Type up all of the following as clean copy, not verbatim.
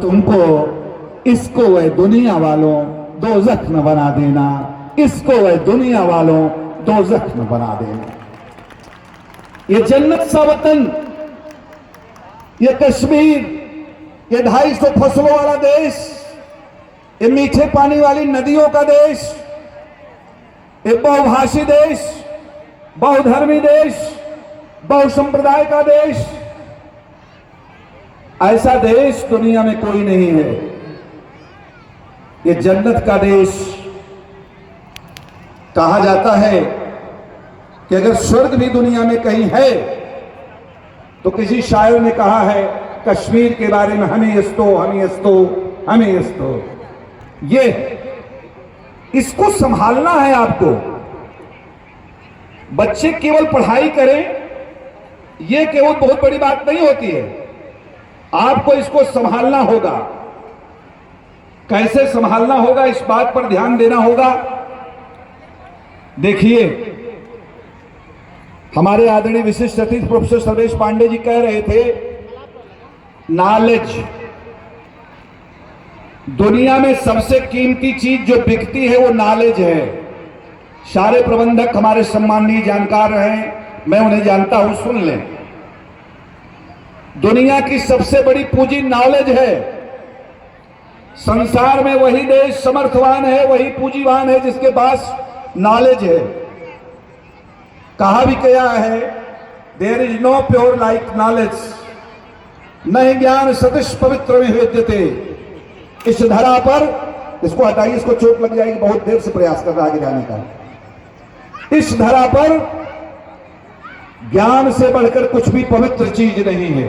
तुमको इसको वह दुनिया वालों दोज़ख न बना देना, इसको वह दुनिया वालों दोज़ख न बना देना। ये जन्नत सा वतन, ये कश्मीर, ये 250 फसलों वाला देश, ये मीठे पानी वाली नदियों का देश, ये बहुभाषी देश, बहुधर्मी देश, बहुसंप्रदाय का देश, ऐसा देश दुनिया में कोई नहीं है। ये जन्नत का देश। कहा जाता है कि अगर स्वर्ग भी दुनिया में कहीं है तो किसी शायर ने कहा है कश्मीर के बारे में, हमें यस्तो हमें यस्तो हमें यस्तो। ये इसको संभालना है आपको। बच्चे केवल पढ़ाई करें ये केवल बहुत बड़ी बात नहीं होती है, आपको इसको संभालना होगा। कैसे संभालना होगा, इस बात पर ध्यान देना होगा। देखिए, हमारे आदरणीय विशिष्ट अतिथि प्रोफेसर सर्वेश पांडे जी कह रहे थे, नॉलेज दुनिया में सबसे कीमती चीज जो बिकती है वो नॉलेज है। सारे प्रबंधक हमारे सम्माननीय जानकार हैं, मैं उन्हें जानता हूं, सुन लें। दुनिया की सबसे बड़ी पूंजी नॉलेज है। संसार में वही देश समर्थवान है, वही पूंजीवान है जिसके पास नॉलेज है। कहा भी गया है, there is no pure like knowledge, नहीं ज्ञान सदृश पवित्र में विद्यते। इस धरा पर, इसको हटाइए, इसको चोट लग जाएगी, बहुत देर से प्रयास कर रहा है आगे जाने का। इस धरा पर ज्ञान से बढ़कर कुछ भी पवित्र चीज नहीं है।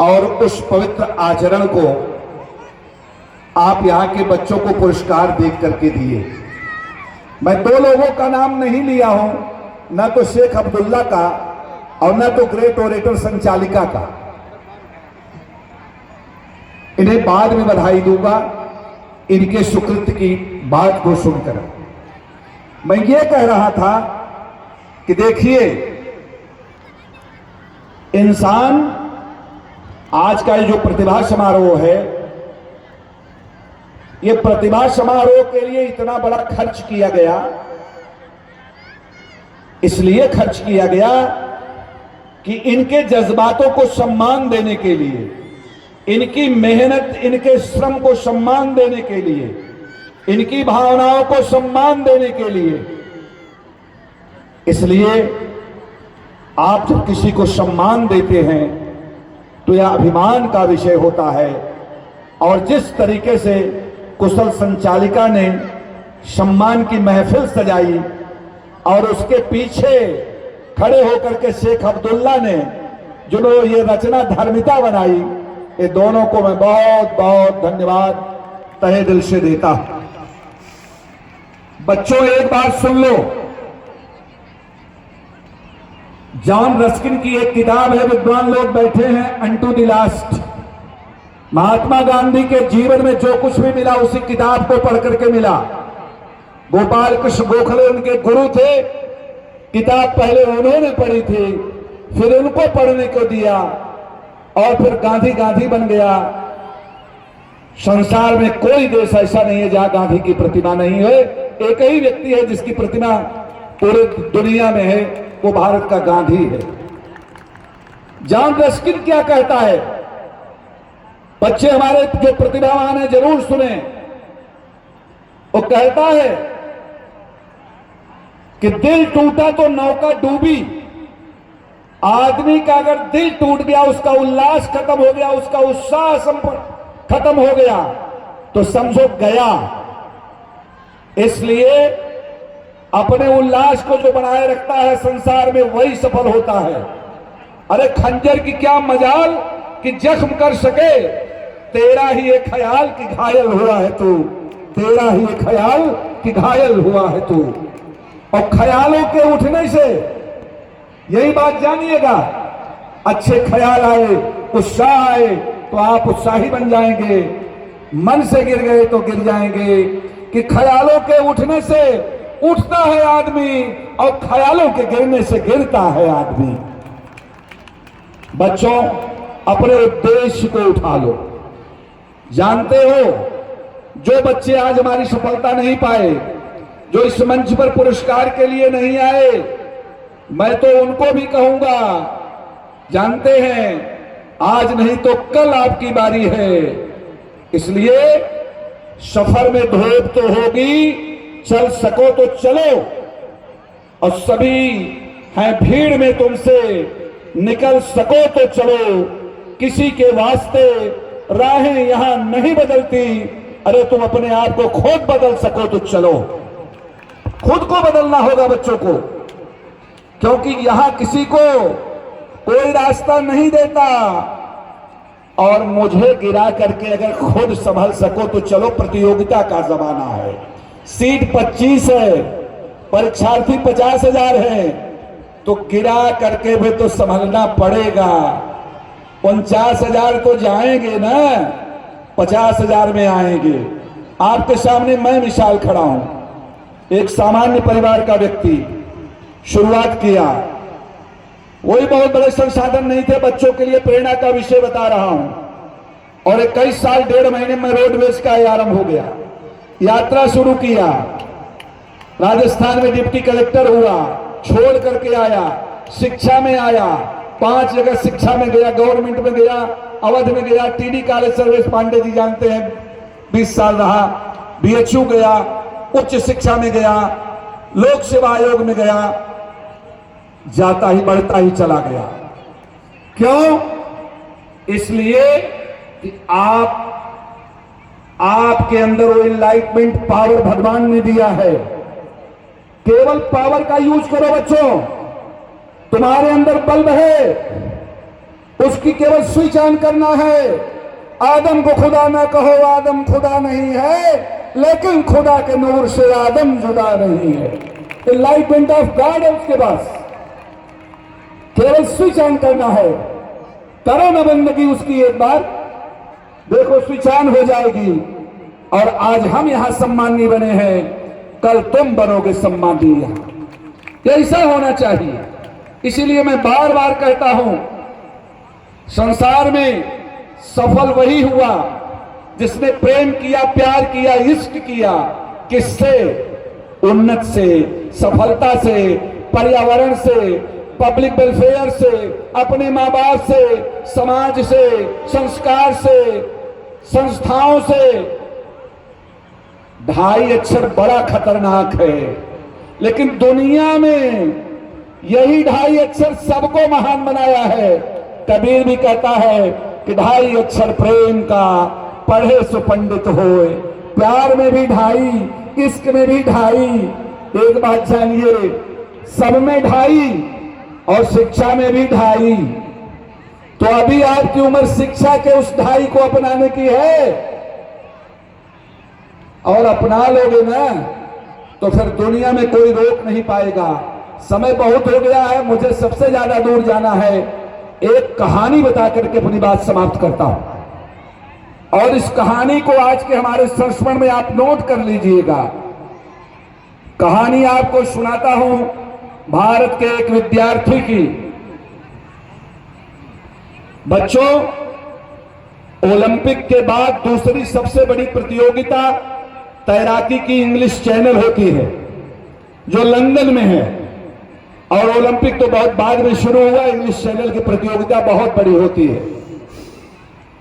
और उस पवित्र आचरण को आप यहां के बच्चों को पुरस्कार देख करके दिए। मैं दो लोगों का नाम नहीं लिया हूं, ना तो शेख अब्दुल्ला का और ना तो ग्रेट ओरेटर संचालिका का। इन्हें बाद में बधाई दूंगा इनके सुकृत की बात को सुनकर। मैं ये कह रहा था कि देखिए, इंसान आज का जो प्रतिभा समारोह है, ये प्रतिभा समारोह के लिए इतना बड़ा खर्च किया गया, इसलिए खर्च किया गया कि इनके जज्बातों को सम्मान देने के लिए, इनकी मेहनत, इनके श्रम को सम्मान देने के लिए, इनकी भावनाओं को सम्मान देने के लिए। इसलिए आप जब किसी को सम्मान देते हैं तो यह अभिमान का विषय होता है। और जिस तरीके से कुशल संचालिका ने सम्मान की महफिल सजाई और उसके पीछे खड़े होकर के शेख अब्दुल्ला ने जो ये रचना धर्मिता बनाई, ये दोनों को मैं बहुत बहुत धन्यवाद तहे दिल से देता हूं। बच्चों, एक बात सुन लो, जॉन रस्किन की एक किताब है, विद्वान लोग बैठे हैं, unto the last. Mahatma Gandhi के जीवन में जो कुछ भी मिला उसी किताब को पढ़ करके मिला। गोपाल कृष्ण गोखले उनके गुरु थे, किताब पहले उन्होंने पढ़ी थी, फिर उनको पढ़ने को दिया और फिर गांधी गांधी बन गया। संसार में कोई देश ऐसा नहीं है जहां गांधी की प्रतिमा नहीं है। एक ही व्यक्ति है जिसकी प्रतिमा पूरे दुनिया में है, वो भारत का गांधी है। जॉन रस्किन क्या कहता है, बच्चे हमारे जो प्रतिभावान है जरूर सुने। वो कहता है कि दिल टूटा तो नौका डूबी। आदमी का अगर दिल टूट गया, उसका उल्लास खत्म हो गया, उसका उत्साह खत्म हो गया, तो समझो गया। इसलिए अपने उल्लास को जो बनाए रखता है संसार में, वही सफल होता है। अरे खंजर की क्या मजाल कि जख्म कर सके, तेरा ही एक ख्याल कि घायल हुआ है तू, तेरा ही एक ख्याल कि घायल हुआ है तू। और ख्यालों के उठने से यही बात जानिएगा, अच्छे ख्याल आए, उत्साह आए तो आप उत्साही बन जाएंगे। मन से गिर गए तो गिर जाएंगे। कि ख्यालों के उठने से उठता है आदमी और ख्यालों के गिरने से गिरता है आदमी। बच्चों, अपने उद्देश्य को उठा लो। जानते हो, जो बच्चे आज हमारी सफलता नहीं पाए, जो इस मंच पर पुरस्कार के लिए नहीं आए, मैं तो उनको भी कहूंगा, जानते हैं आज नहीं तो कल आपकी बारी है। इसलिए सफर में धोप तो होगी, चल सको तो चलो, और सभी हैं भीड़ में तुमसे, निकल सको तो चलो। किसी के वास्ते राहें यहां नहीं बदलती, अरे तुम अपने आप को खुद बदल सको तो चलो। खुद को बदलना होगा बच्चों को, क्योंकि यहां किसी को कोई रास्ता नहीं देता। और मुझे गिरा करके अगर खुद संभल सको तो चलो। प्रतियोगिता का जमाना है, सीट 25 है, परीक्षार्थी 50,000 है, तो गिरा करके भी तो संभलना पड़ेगा। 49,000 तो जाएंगे ना, 50,000 में आएंगे। आपके सामने मैं मिसाल खड़ा हूं। एक सामान्य परिवार का व्यक्ति शुरुआत किया, वही बहुत बड़े संसाधन नहीं थे, बच्चों के लिए प्रेरणा का विषय बता रहा हूं। और 21 साल 1.5 महीने में रोडवेज का आरंभ हो गया। यात्रा शुरू किया, राजस्थान में डिप्टी कलेक्टर हुआ, छोड़ करके आया, शिक्षा में आया, 5 जगह शिक्षा में गया, गवर्नमेंट में गया, अवध में गया, TD college service Pandey ji जानते हैं, 20 साल रहा, बीएचयू गया, उच्च शिक्षा में गया, लोक सेवा आयोग में गया, जाता ही बढ़ता ही चला गया। क्यों? इसलिए कि आपके अंदर वो इनलाइटमेंट पावर भगवान ने दिया है। केवल पावर का यूज करो बच्चों। तुम्हारे अंदर बल्ब है, उसकी केवल स्विच ऑन करना है। आदम को खुदा ना कहो, आदम खुदा नहीं है, लेकिन खुदा के नूर से आदम जुदा नहीं है। इनलाइटमेंट ऑफ गॉड है उसके पास, केवल स्विच ऑन करना है। करो ना बंदगी उसकी एक बार, देखो स्विच ऑन हो जाएगी। और आज हम यहां सम्मानी बने हैं, कल तुम बनोगे सम्मानी। यहां ऐसा होना चाहिए। इसीलिए मैं बार बार कहता हूं, संसार में सफल वही हुआ जिसने प्रेम किया, प्यार किया, इश्क किया। किससे? उन्नत से, सफलता से, पर्यावरण से, पब्लिक वेलफेयर से, अपने माँ बाप से, समाज से, संस्कार से, संस्थाओं से। 2.5 अक्षर बड़ा खतरनाक है, लेकिन दुनिया में यही 2.5 अक्षर सबको महान बनाया है। कबीर भी कहता है कि 2.5 अक्षर प्रेम का, पढ़े सो पंडित होए। प्यार में भी 2.5, इश्क में भी 2.5। एक बात जानिए, सब में 2.5 और शिक्षा में भी 2.5। तो अभी आपकी उम्र शिक्षा के उस 2.5 को अपनाने की है, और अपना लोगे ना तो फिर दुनिया में कोई रोक नहीं पाएगा। समय बहुत हो गया है, मुझे सबसे ज्यादा दूर जाना है। एक कहानी बता करके अपनी बात समाप्त करता हूं, और इस कहानी को आज के हमारे संस्मरण में आप नोट कर लीजिएगा। कहानी आपको सुनाता हूं भारत के एक विद्यार्थी की। बच्चों, ओलंपिक के बाद दूसरी सबसे बड़ी प्रतियोगिता तैराकी की इंग्लिश चैनल होती है, जो लंदन में है। और ओलंपिक तो बहुत बाद में शुरू हुआ, इंग्लिश चैनल की प्रतियोगिता बहुत बड़ी होती है।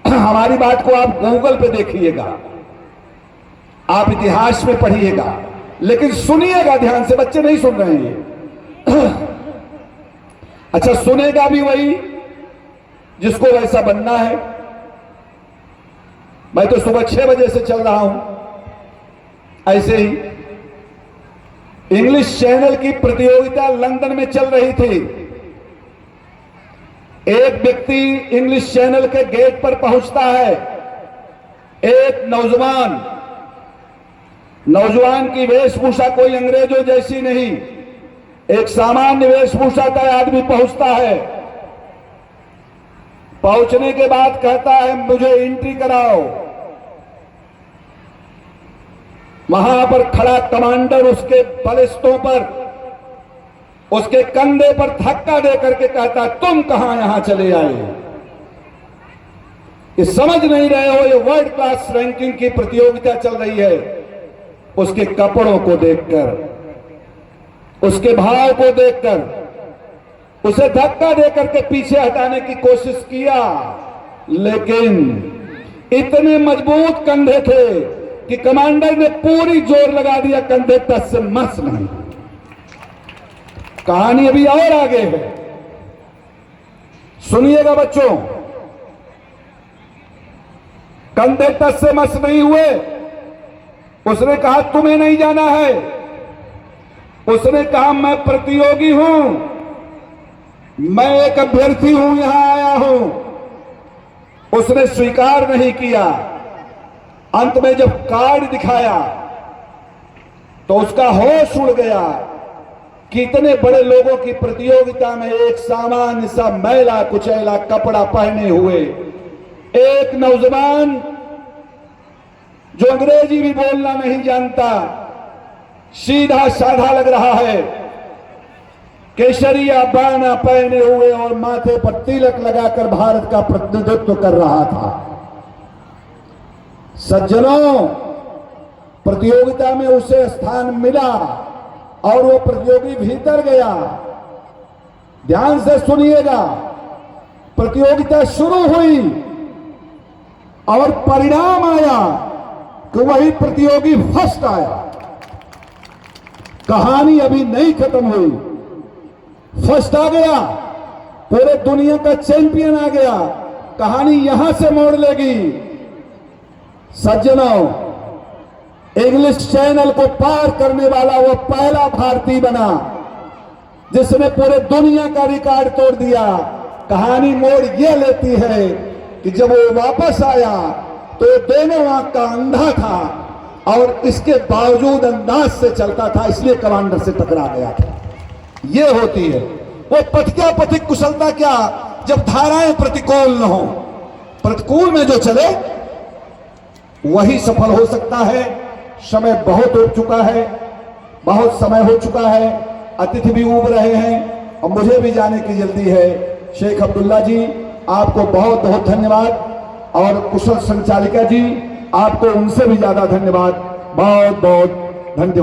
हमारी बात को आप गूगल पे देखिएगा, आप इतिहास में पढ़िएगा, लेकिन सुनिएगा ध्यान से, बच्चे नहीं सुन रहे हैं। अच्छा, सुनेगा भी वही जिसको वैसा बनना है। मैं तो सुबह 6 बजे से चल रहा हूं ऐसे ही। इंग्लिश चैनल की प्रतियोगिता लंदन में चल रही थी। एक व्यक्ति इंग्लिश चैनल के गेट पर पहुंचता है। एक नौजवान की वेशभूषा कोई अंग्रेजों जैसी नहीं, एक सामान्य वेशभूषा का आदमी पहुंचता है। पहुंचने के बाद कहता है, मुझे एंट्री कराओ। वहां पर खड़ा कमांडर उसके बलिष्ठों पर, उसके कंधे पर धक्का दे करके कहता, तुम कहां यहां चले आए? ये समझ नहीं रहे हो, ये वर्ल्ड क्लास रैंकिंग की प्रतियोगिता चल रही है। उसके कपड़ों को देखकर, उसके भाव को देखकर, उसे धक्का देकर के पीछे हटाने की कोशिश किया, लेकिन इतने मजबूत कंधे थे कि कमांडर ने पूरी जोर लगा दिया, कंधे टस से मस नहीं। कहानी अभी और आगे है, सुनिएगा बच्चों। कंधे टस से मस नहीं हुए। उसने कहा तुम्हें नहीं जाना है। उसने कहा मैं प्रतियोगी हूं, मैं एक अभ्यर्थी हूं, यहां आया हूं। उसने स्वीकार नहीं किया। अंत में जब कार्ड दिखाया तो उसका होश उड़ गया कि इतने बड़े लोगों की प्रतियोगिता में एक सामान्य सा मैला कुचैला कपड़ा पहने हुए एक नौजवान जो अंग्रेजी भी बोलना नहीं जानता, सीधा साधा लग रहा है, केसरिया बाना पहने हुए और माथे पर तिलक लगाकर भारत का प्रतिनिधित्व कर रहा था। सज्जनों, प्रतियोगिता में उसे स्थान मिला और वो प्रतियोगी भीतर गया। ध्यान से सुनिएगा, प्रतियोगिता शुरू हुई और परिणाम आया कि वही प्रतियोगी फर्स्ट आया। कहानी अभी नहीं खत्म हुई। फर्स्ट आ गया, पूरे दुनिया का चैंपियन आ गया। कहानी यहां से मोड़ लेगी। सज्जनों, इंग्लिश चैनल को पार करने वाला वो पहला भारतीय बना जिसने पूरे दुनिया का रिकॉर्ड तोड़ दिया। कहानी मोड़ ये लेती है कि जब वो वापस आया तो ये दोनों आंख का अंधा था और इसके बावजूद अंदाज से चलता था, इसलिए कमांडर से टकरा गया था। ये होती है वो पथिका पथिक कुशलता, क्या जब धाराएं प्रतिकूल न हो। प्रतिकूल में जो चले वही सफल हो सकता है। समय बहुत हो चुका है, बहुत समय हो चुका है। अतिथि भी उब रहे हैं और मुझे भी जाने की जल्दी है। शेख अब्दुल्ला जी, आपको बहुत बहुत धन्यवाद और कुशल संचालिका जी, आपको उनसे भी ज्यादा धन्यवाद। बहुत बहुत धन्यवाद।